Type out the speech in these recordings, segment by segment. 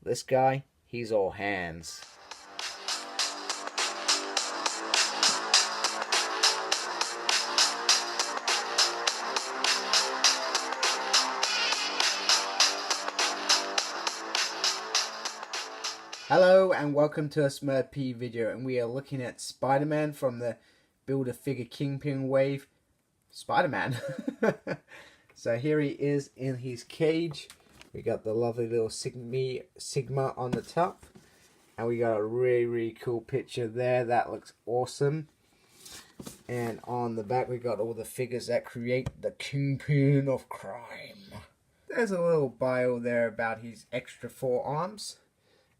this guy, he's all hands. Hello and welcome to a Smurp video, and we are looking at Spider-Man from the Build-A-Figure Kingpin wave. Spider-Man. So here he is in his cage. We got the lovely little Sigma on the top, and we got a really cool picture there. That looks awesome. And on the back we got all the figures that create the Kingpin of crime. There's a little bio there about his extra 4 arms.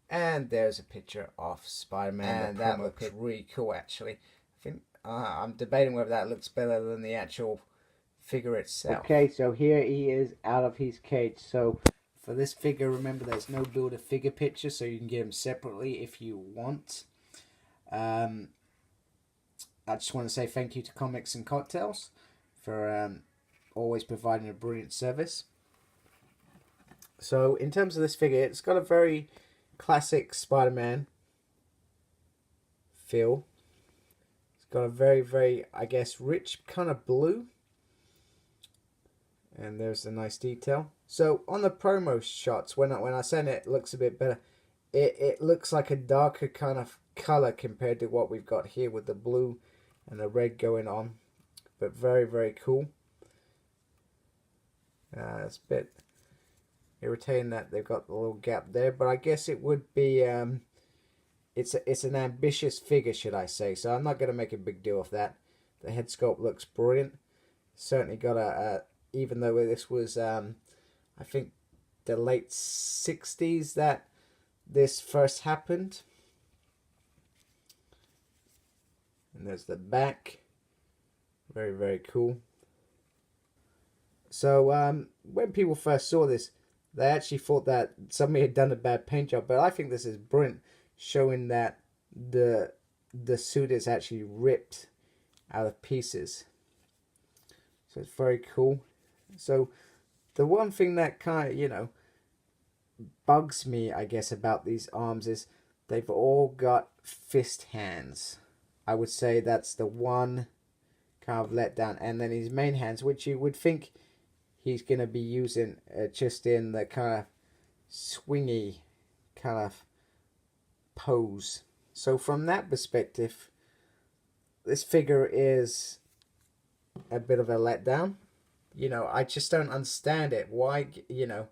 And there's a picture of Spider-Man, and that looks really cool actually. I think I'm debating whether that looks better than the actual figure itself. Okay, so here he is out of his cage. So for this figure, remember there's no Build-A-Figure picture, so you can get him separately if you want. I just want to say thank you to Comics and Cocktails for always providing a brilliant service. So in terms of this figure, it's got a very classic Spider-Man feel. It's got a very, I guess, rich kind of blue. And there's a nice detail. So on the promo shots, when I send it, it looks a bit better. It looks like a darker kind of color compared to what we've got here with the blue and the red going on. But very cool. It's a bit irritating that they've got the little gap there, but I guess it would be it's an ambitious figure, should I say, so I'm not going to make a big deal of that. The head sculpt looks brilliant. Certainly got a even though this was I think the late 60s that this first happened. And there's the back. Very cool. So when people first saw this, they actually thought that somebody had done a bad paint job, but I think this is brilliant, showing that the suit is actually ripped out of pieces. So it's very cool. So the one thing that kind of, you know, bugs me, I guess, about these arms is they've all got fist hands. I would say that's the one kind of letdown. And then his main hands, which you would think he's going to be using just in the kind of swingy kind of pose. So from that perspective, this figure is a bit of a letdown. You know, I just don't understand it. Why, you know,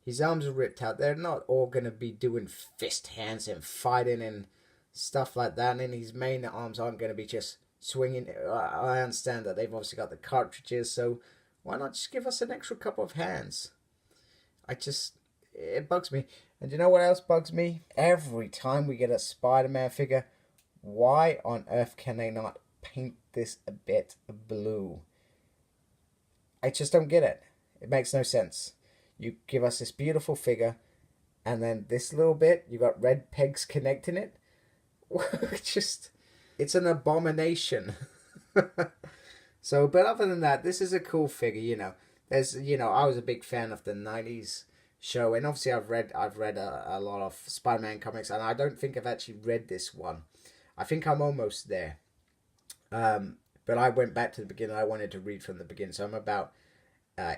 his arms are ripped out. They're not all going to be doing fist hands and fighting and stuff like that. And then his main arms aren't going to be just swinging. I understand that they've obviously got the cartridges, so why not just give us an extra couple of hands? It bugs me. And you know what else bugs me? Every time we get a Spider-Man figure, why on earth can they not paint this a bit blue? I just don't get it. It makes no sense. You give us this beautiful figure, and then this little bit, you got red pegs connecting it. It's an abomination. So, but other than that, this is a cool figure, you know. I was a big fan of the 90s show, and obviously I've read a lot of Spider-Man comics, and I don't think I've actually read this one. I think I'm almost there. But I went back to the beginning. I wanted to read from the beginning, so I'm about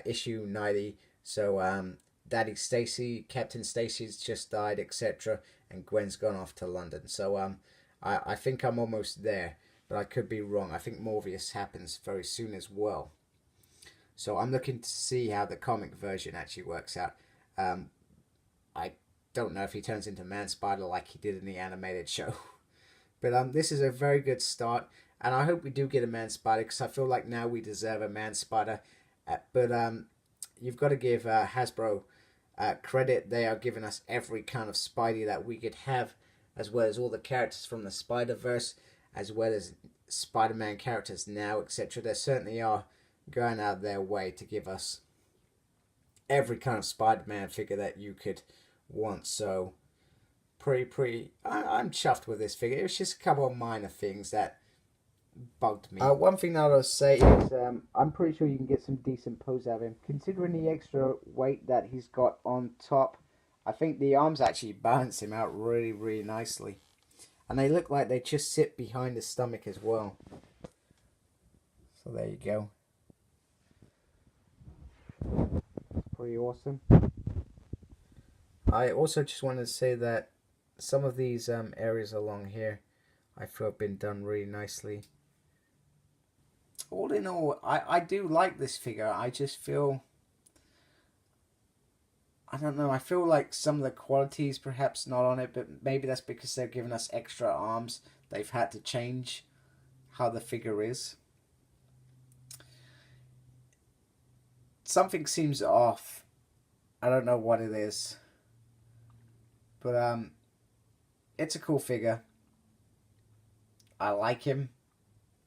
issue 90. So, Daddy Stacy, Captain Stacy's just died, etc., and Gwen's gone off to London. So, I think I'm almost there. But I could be wrong. I think Morbius happens very soon as well. So I'm looking to see how the comic version actually works out. I don't know if he turns into Man-Spider like he did in the animated show. But this is a very good start. And I hope we do get a Man-Spider, because I feel like now we deserve a Man-Spider. But you've got to give Hasbro credit. They are giving us every kind of Spidey that we could have, as well as all the characters from the Spider-Verse, as well as Spider-Man characters now, etc. They certainly are going out of their way to give us every kind of Spider-Man figure that you could want. So, I'm chuffed with this figure. It was just a couple of minor things that bugged me. One thing that I'll say is I'm pretty sure you can get some decent pose out of him. Considering the extra weight that he's got on top, I think the arms actually balance him out really, really nicely. And they look like they just sit behind the stomach as well. So there you go. Pretty awesome. I also just wanted to say that some of these areas along here I feel have been done really nicely. All in all, I do like this figure. I just feel, I don't know, I feel like some of the qualities perhaps not on it, but maybe that's because they're giving us extra arms. They've had to change how the figure is. Something seems off. I don't know what it is. But it's a cool figure. I like him.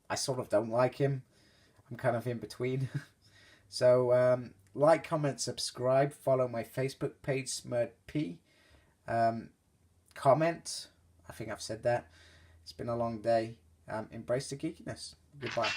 I sort of don't like him. I'm kind of in between. So like, comment, subscribe, follow my Facebook page, SmurtP. Comment. I think I've said that. It's been a long day. Embrace the geekiness. Goodbye.